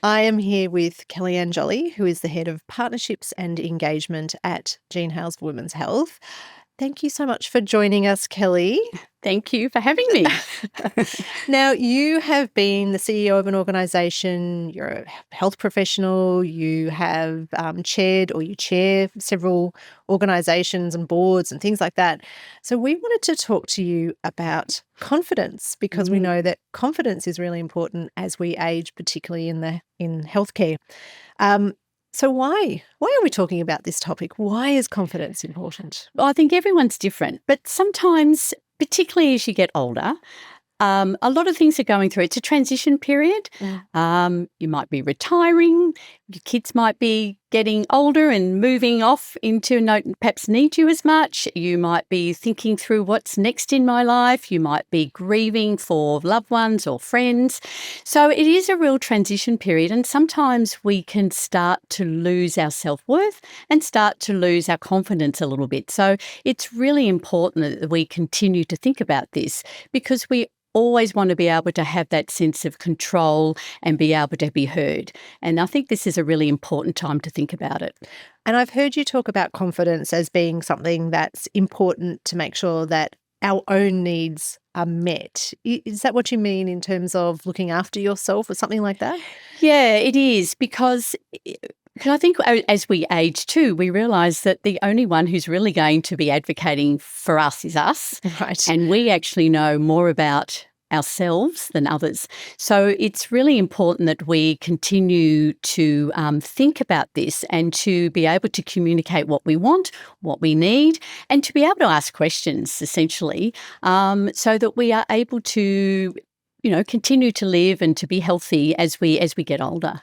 I am here with Kellie-Ann Jolly, who is the Head of Partnerships and Engagement at Jean Hales Women's Health. Thank you so much for joining us, Kelly. Thank you for having me. Now, you have been the CEO of an organisation, you're a health professional, you have chaired or you chair several organisations and boards and things like that. So we wanted to talk to you about confidence because we know that confidence is really important as we age, particularly in healthcare. So why are we talking about this topic? Why is confidence important? Well, I think everyone's different, but sometimes, particularly as you get older, a lot of things are going through. It's a transition period. You might be retiring. Your kids might be getting older and moving off into perhaps need you as much. You might be thinking through what's next in my life. You might be grieving for loved ones or friends. So it is a real transition period, and sometimes we can start to lose our self-worth and start to lose our confidence a little bit. So it's really important that we continue to think about this because we always want to be able to have that sense of control and be able to be heard. And I think this is a really important time to think about it. And I've heard you talk about confidence as being something that's important to make sure that our own needs are met. Is that what you mean in terms of looking after yourself or something like that? Yeah, it is, because I think as we age too, we realise that the only one who's really going to be advocating for us is us. Right. And we actually know more about ourselves than others. So it's really important that we continue to think about this and to be able to communicate what we want, what we need, and to be able to ask questions, essentially, so that we are able to, continue to live and to be healthy as we get older.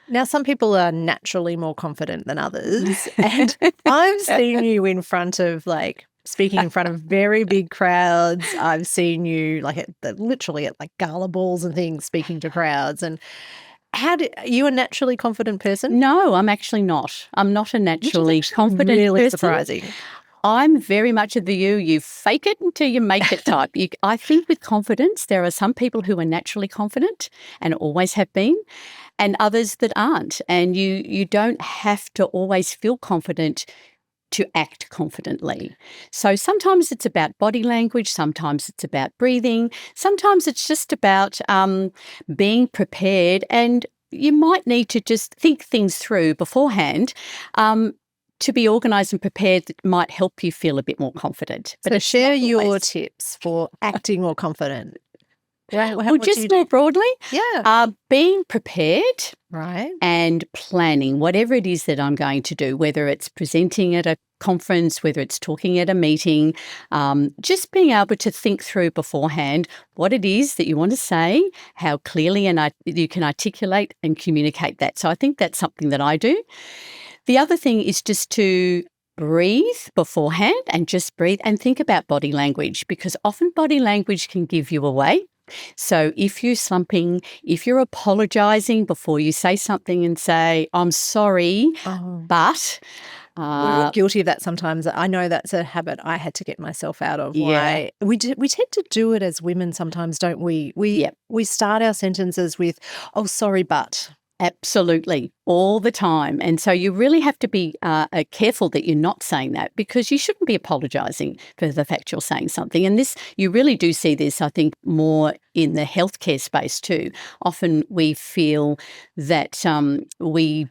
Now, some people are naturally more confident than others, and I've seen you in front of speaking in front of very big crowds. I've seen you literally at gala balls and things, speaking to crowds. And are you a naturally confident person? No, I'm actually not. I'm not a naturally confident really person. Surprising. I'm very much of the you fake it until you make it type. I think with confidence, there are some people who are naturally confident and always have been, and others that aren't. And you don't have to always feel confident to act confidently. So sometimes it's about body language, sometimes it's about breathing, sometimes it's just about being prepared, and you might need to just think things through beforehand. To be organised and prepared that might help you feel a bit more confident. But share your tips for acting more confident. Well, just more broadly, being prepared, right, and planning whatever it is that I'm going to do, whether it's presenting at a conference, whether it's talking at a meeting, just being able to think through beforehand what it is that you want to say, how clearly you can articulate and communicate that. So I think that's something that I do. The other thing is just to breathe beforehand and just breathe and think about body language, because often body language can give you away. So if you're slumping, if you're apologising before you say something and say, I'm sorry, but... we're guilty of that sometimes. I know that's a habit I had to get myself out of. Yeah. We tend to do it as women sometimes, don't we? We start our sentences with, oh, sorry, but... Absolutely, all the time. And so you really have to be careful that you're not saying that, because you shouldn't be apologising for the fact you're saying something. And this, you really do see this, I think, more in the healthcare space too. Often we feel that we're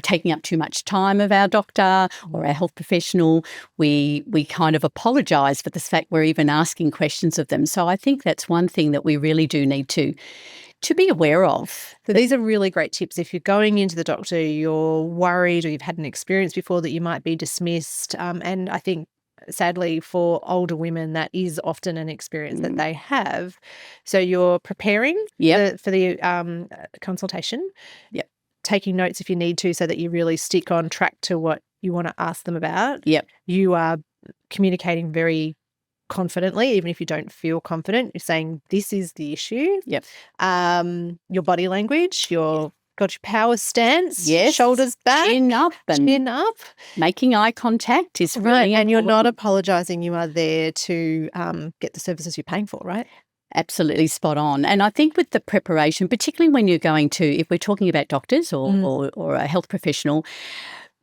taking up too much time of our doctor or our health professional. We kind of apologise for the fact we're even asking questions of them. So I think that's one thing that we really do need to be aware of. So these are really great tips. If you're going into the doctor, you're worried or you've had an experience before that you might be dismissed. And I think, sadly, for older women, that is often an experience that they have. So you're preparing for the consultation, taking notes if you need to so that you really stick on track to what you want to ask them about. You are communicating very confidently, even if you don't feel confident. You're saying, this is the issue. Your body language, got your power stance, shoulders back, chin up. Making eye contact is really important. And you're not apologising. You are there to get the services you're paying for, right? Absolutely spot on. And I think with the preparation, particularly when you're going to, if we're talking about doctors or a health professional,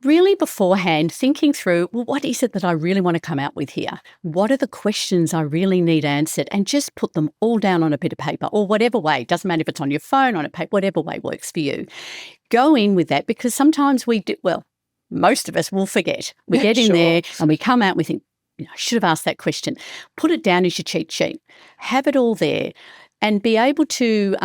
really beforehand thinking through, well, what is it that I really want to come out with here? What are the questions I really need answered? And just put them all down on a bit of paper or whatever way. Doesn't matter if it's on your phone, on a paper, whatever way works for you. Go in with that, because sometimes we do, well, most of us will forget. We get in there and we come out and we think, I should have asked that question. Put it down as your cheat sheet. Have it all there. And be able to,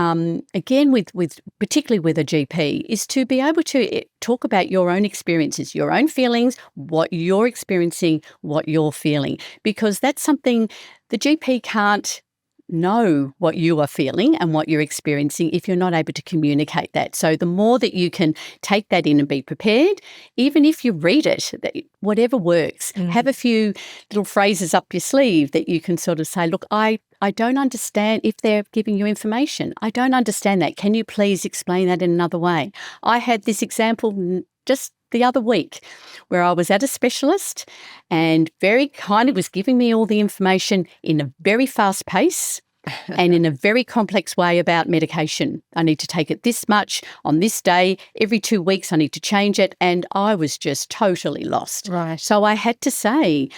again, with particularly with a GP, is to be able to talk about your own experiences, your own feelings, what you're experiencing, what you're feeling, because that's something the GP can't know what you are feeling and what you're experiencing if you're not able to communicate that. So the more that you can take that in and be prepared, even if you read it, whatever works, have a few little phrases up your sleeve that you can sort of say, look, I don't understand if they're giving you information. I don't understand that. Can you please explain that in another way? I had this example just the other week where I was at a specialist and very kindly was giving me all the information in a very fast pace and in a very complex way about medication. I need to take it this much on this day. Every 2 weeks I need to change it. And I was just totally lost. Right. So I had to say,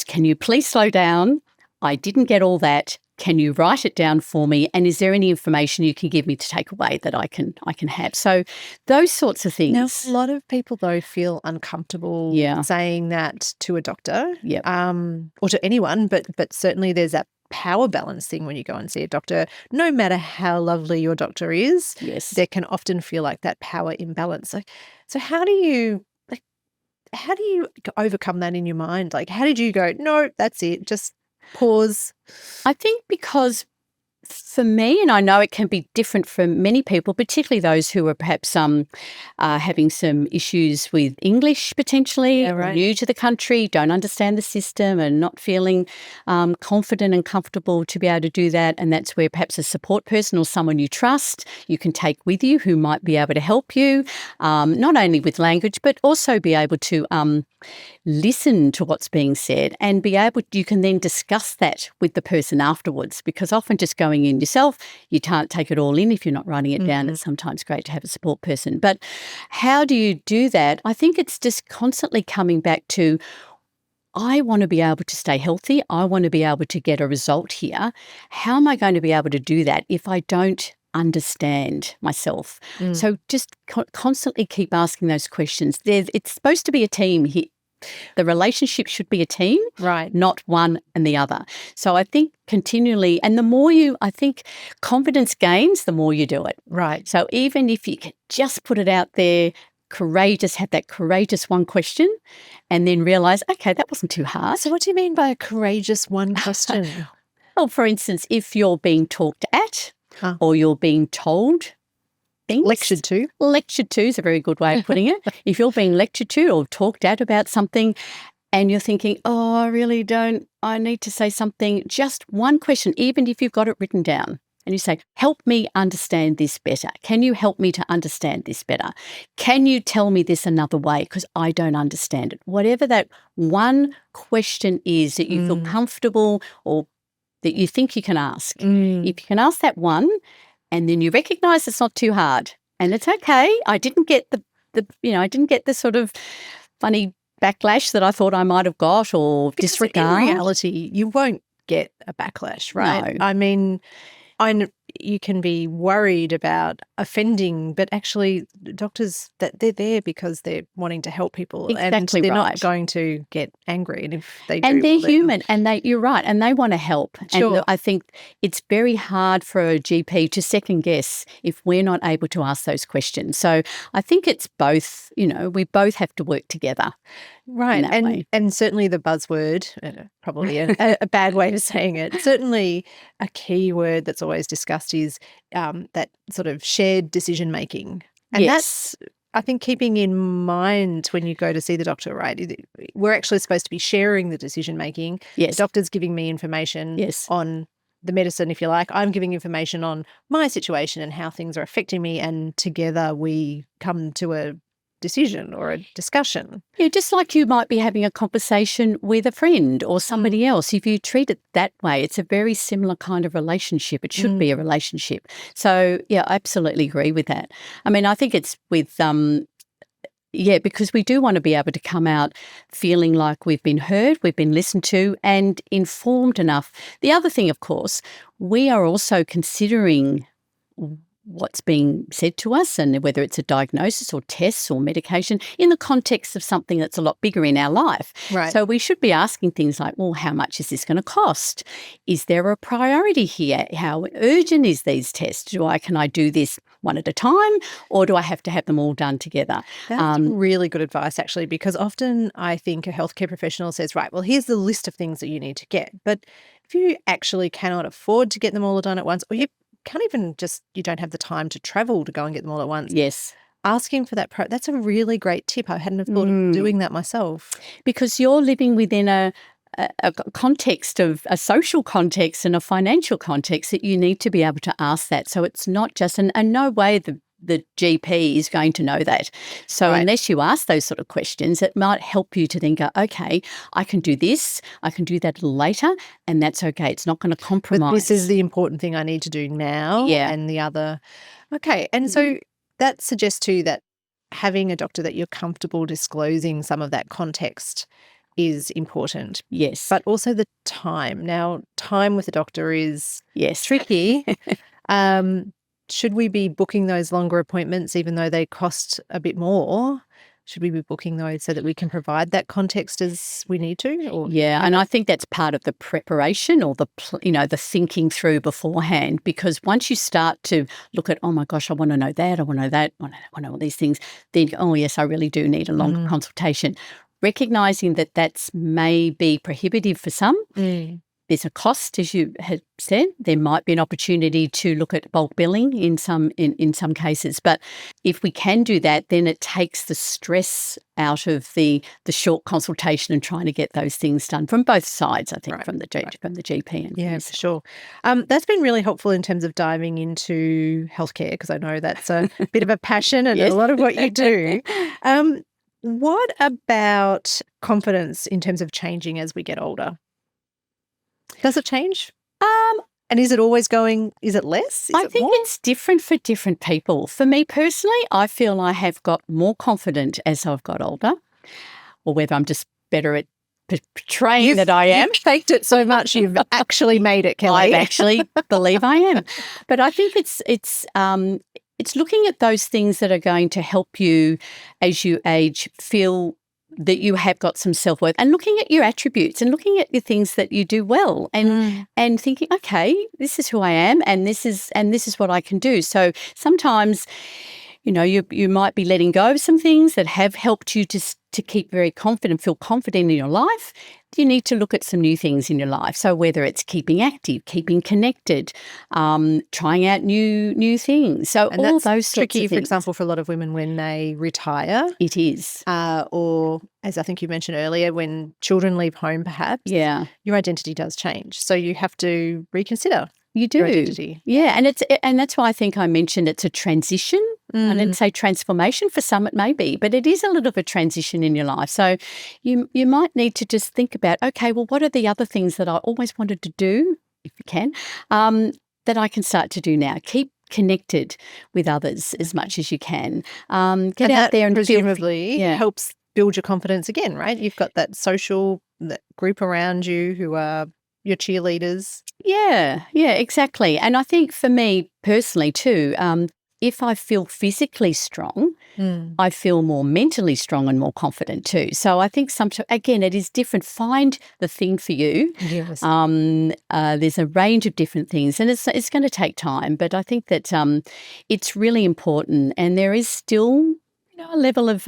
can you please slow down? I didn't get all that. Can you write it down for me? And is there any information you can give me to take away that I can have? So those sorts of things. Now, a lot of people, though, feel uncomfortable saying that to a doctor or to anyone, but certainly there's that power balance thing when you go and see a doctor. No matter how lovely your doctor is, there can often feel like that power imbalance. So how do you overcome that in your mind? Like, how did you go, no, that's it, just pause? I think because for me, and I know it can be different for many people, particularly those who are perhaps having some issues with English potentially, or new to the country, don't understand the system and not feeling confident and comfortable to be able to do that. And that's where perhaps a support person or someone you trust you can take with you who might be able to help you, not only with language, but also be able to listen to what's being said and you can then discuss that with the person afterwards, because often just going in yourself, you can't take it all in if you're not writing it down. It's sometimes great to have a support person. But how do you do that? I think it's just constantly coming back to, I want to be able to stay healthy. I want to be able to get a result here. How am I going to be able to do that if I don't understand myself? So just constantly keep asking those questions. It's supposed to be a team here. The relationship should be a team, not one and the other. So I think continually, and the more I think confidence gains, the more you do it. Right. So even if you can just put it out there, have that courageous one question and then realise, okay, that wasn't too hard. So what do you mean by a courageous one question? Well, for instance, if you're being talked at or you're being told things. Lectured to. Lectured to is a very good way of putting it. If you're being lectured to or talked at about something and you're thinking, oh, I need to say something, just one question, even if you've got it written down, and you say, help me understand this better. Can you help me to understand this better? Can you tell me this another way? Because I don't understand it. Whatever that one question is that you feel comfortable or that you think you can ask. If you can ask that one, and then you recognise it's not too hard, and it's okay. I didn't get the sort of funny backlash that I thought I might have got or disregard. In reality, you won't get a backlash, right? No. I mean, you can be worried about offending, but actually doctors, that they're there because they're wanting to help people. Exactly, and they're right. not going to get angry. And if they do, and they're human, and you're right, and they want to help. Sure. And I think it's very hard for a GP to second guess if we're not able to ask those questions. So I think it's both, we both have to work together. Right. And certainly the buzzword, probably a bad way of saying it, certainly a key word that's always discussed is that sort of shared decision making. And that's, I think, keeping in mind when you go to see the doctor, right? We're actually supposed to be sharing the decision making. Yes. The doctor's giving me information on the medicine, if you like. I'm giving information on my situation and how things are affecting me, and together we come to a decision or a discussion. Yeah, just like you might be having a conversation with a friend or somebody else. If you treat it that way, it's a very similar kind of relationship. It should be a relationship. So, yeah, I absolutely agree with that. I mean, I think it's with because we do want to be able to come out feeling like we've been heard, we've been listened to and informed enough. The other thing, of course, we are also considering what's being said to us and whether it's a diagnosis or tests or medication in the context of something that's a lot bigger in our life. Right. So we should be asking things like, well, how much is this going to cost? Is there a priority here? How urgent is these tests? Can I do this one at a time or do I have to have them all done together? That's really good advice, actually, because often I think a healthcare professional says, right, well, here's the list of things that you need to get. But if you actually cannot afford to get them all done at once, or you can't even you don't have the time to travel to go and get them all at once. Yes. Asking for that, that's a really great tip. I hadn't have thought of doing that myself. Because you're living within a context of a social context and a financial context that you need to be able to ask that. So it's not just, and no way the GP is going to know that. So unless you ask those sort of questions, it might help you to then go, okay, I can do this, I can do that later, and that's okay. It's not going to compromise. But this is the important thing I need to do now. Yeah. And the other, okay. And so that suggests too that having a doctor that you're comfortable disclosing some of that context is important. Yes. But also the time. Now, time with a doctor is tricky. Should we be booking those longer appointments even though they cost a bit more? Should we be booking those so that we can provide that context as we need to? Or and I think that's part of the preparation or the thinking through beforehand, because once you start to look at, oh my gosh, I want to know that, I want to know that, I want to know all these things, then, oh yes, I really do need a longer consultation. Recognising that that's may be prohibitive for some. There's a cost, as you had said. There might be an opportunity to look at bulk billing in some cases. But if we can do that, then it takes the stress out of the short consultation and trying to get those things done from both sides, I think, from the GP. And for sure. That's been really helpful in terms of diving into healthcare, because I know that's a bit of a passion and a lot of what you do. What about confidence in terms of changing as we get older? Does it change? And is it always going, is it less? I think it's different for different people. For me personally, I feel I have got more confident as I've got older, or whether I'm just better at portraying that I am. You've faked it so much you've actually made it, Kelly. I actually believe I am. But I think it's looking at those things that are going to help you as you age feel that you have got some self-worth, and looking at your attributes and looking at the things that you do well and thinking, okay, this is who I am and this is what I can do. So sometimes, you might be letting go of some things that have helped you to keep very confident, feel confident in your life. You need to look at some new things in your life. So whether it's keeping active, keeping connected, trying out new things. So and all that's those sorts tricky, of things. for example, for a lot of women when they retire. It is. Or, as I think you mentioned earlier, when children leave home, perhaps. Yeah. Your identity does change. So you have to reconsider. You do. Your identity. Yeah, and that's why I think I mentioned it's a transition. I didn't say transformation. For some it may be, but it is a little of a transition in your life. So you might need to just think about, okay, well, what are the other things that I always wanted to do, if you can, that I can start to do now? Keep connected with others as much as you can. Get out there and presumably helps build your confidence again, right? You've got that group around you who are your cheerleaders. Yeah, exactly. And I think for me personally too, if I feel physically strong, I feel more mentally strong and more confident too. So I think again, it is different. Find the thing for you. Yes. There's a range of different things, and it's going to take time. But I think that it's really important, and there is still a level of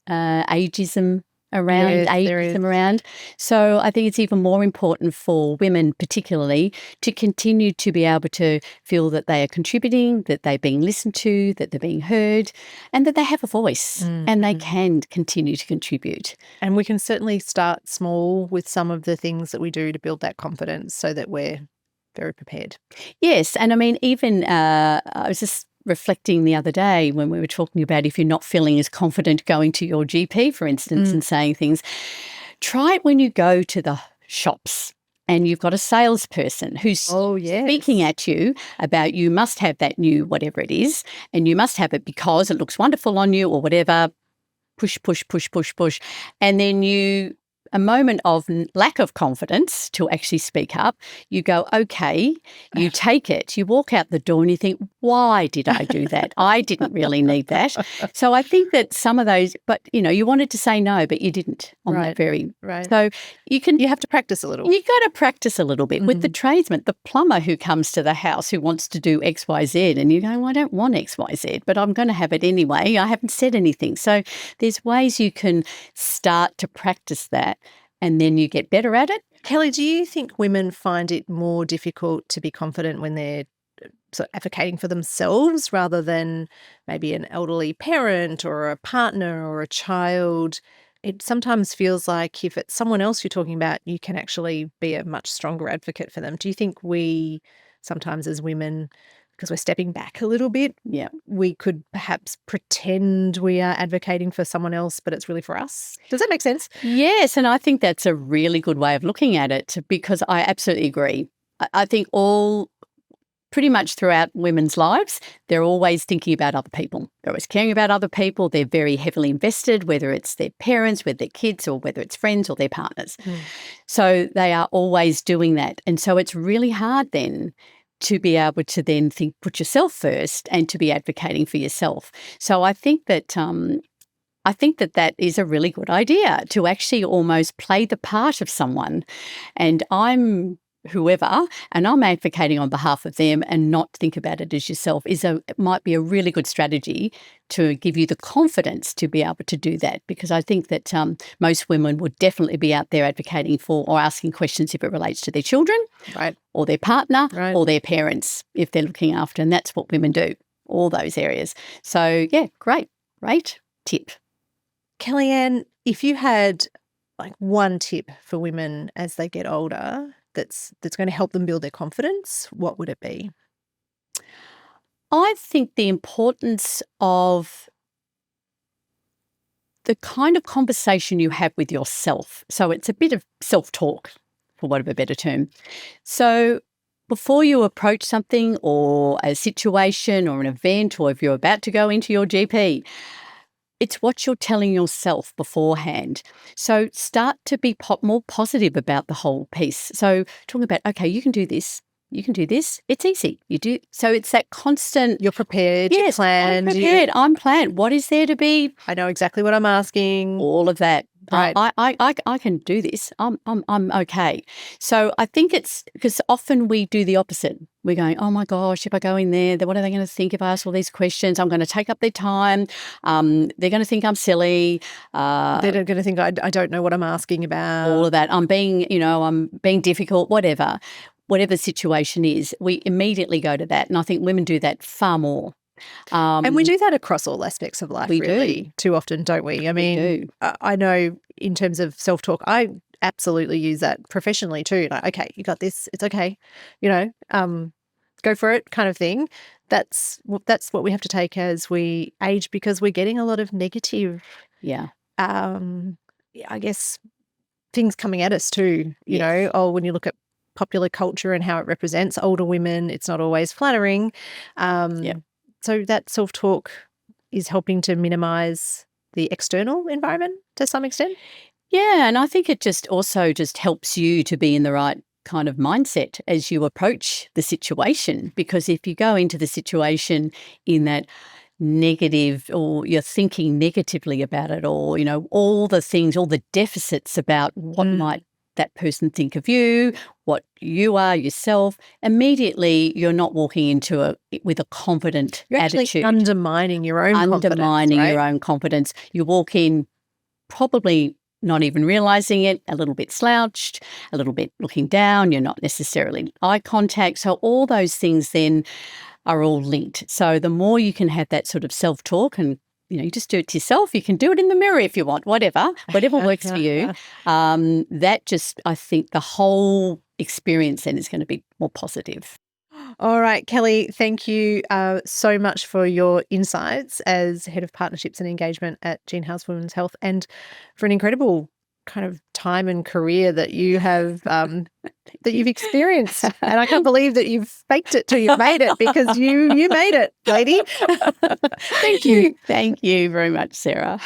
ageism around. So I think it's even more important for women particularly to continue to be able to feel that they are contributing, that they're being listened to, that they're being heard, and that they have a voice and they can continue to contribute. And we can certainly start small with some of the things that we do to build that confidence so that we're very prepared. Yes. And I mean, even I was just reflecting the other day when we were talking about if you're not feeling as confident going to your GP, for instance, and saying things, try it when you go to the shops and you've got a salesperson who's speaking at you about you must have that new whatever it is and you must have it because it looks wonderful on you or whatever. Push, push, push, push, push. And then a moment of lack of confidence to actually speak up, you go, okay, you take it, you walk out the door and you think, why did I do that? I didn't really need that. So I think that some of those, but, you wanted to say no, but you didn't on that very. Right. So you have to practice a little. You got to practice a little bit with the tradesman, the plumber who comes to the house who wants to do X, Y, Z, and you go, well, I don't want X, Y, Z, but I'm going to have it anyway. I haven't said anything. So there's ways you can start to practice that and then you get better at it. Kelly, do you think women find it more difficult to be confident when they're sort of advocating for themselves rather than maybe an elderly parent or a partner or a child? It sometimes feels like if it's someone else you're talking about, you can actually be a much stronger advocate for them. Do you think we sometimes as women, because we're stepping back a little bit, we could perhaps pretend we are advocating for someone else, but it's really for us? Does that make sense? Yes, and I think that's a really good way of looking at it because I absolutely agree. I think pretty much throughout women's lives, they're always thinking about other people. They're always caring about other people. They're very heavily invested, whether it's their parents, whether their kids, or whether it's friends or their partners. So they are always doing that. And so it's really hard then to be able to then put yourself first and to be advocating for yourself. So I think that that is a really good idea to actually almost play the part of someone. And I'm whoever, and I'm advocating on behalf of them and not think about it as yourself it might be a really good strategy to give you the confidence to be able to do that, because I think that most women would definitely be out there advocating for or asking questions if it relates to their children or their partner or their parents if they're looking after, and that's what women do, all those areas. So, yeah, great tip. Kellie-Ann, if you had like one tip for women as they get older that's going to help them build their confidence, what would it be? I think the importance of the kind of conversation you have with yourself. So it's a bit of self-talk, for want of a better term. So before you approach something or a situation or an event, or if you're about to go into your GP, it's what you're telling yourself beforehand. So start to be more positive about the whole piece. So talking about, okay, you can do this. You can do this. It's easy. You do. So it's that constant. You're prepared. Yes, you're planned. I'm prepared. I'm planned. What is there to be? I know exactly what I'm asking. All of that. Right. I can do this. I'm okay. So I think it's because often we do the opposite. We're going, oh my gosh, if I go in there, what are they going to think if I ask all these questions? I'm going to take up their time. They're going to think I'm silly. They're going to think I don't know what I'm asking about. All of that. I'm being difficult. Whatever the situation is, we immediately go to that, and I think women do that far more. And we do that across all aspects of life, we really, do. Too often, don't we? I mean, I know in terms of self-talk, I absolutely use that professionally too. Like, okay, you got this. It's okay. Go for it kind of thing. That's what we have to take as we age, because we're getting a lot of negative, I guess, things coming at us too. You know, when you look at popular culture and how it represents older women, it's not always flattering. So that self-talk is helping to minimise the external environment to some extent? Yeah, and I think it just helps you to be in the right kind of mindset as you approach the situation, because if you go into the situation in that negative, or you're thinking negatively about it, or, all the things, all the deficits about what might that person think of you, what you are yourself, immediately you're not walking into with a confident attitude. You're actually undermining your own confidence. You walk in probably not even realising it, a little bit slouched, a little bit looking down. You're not necessarily eye contact. So all those things then are all linked. So the more you can have that sort of self-talk, and you just do it to yourself. You can do it in the mirror if you want, whatever works for you. That just, I think the whole experience then is going to be more positive. All right, Kelly, thank you so much for your insights as Head of Partnerships and Engagement at Gene House Women's Health, and for an incredible kind of time and career that you have that you've experienced. And I can't believe that you've faked it till you've made it, because you made it, lady. Thank you. Thank you very much, Sarah.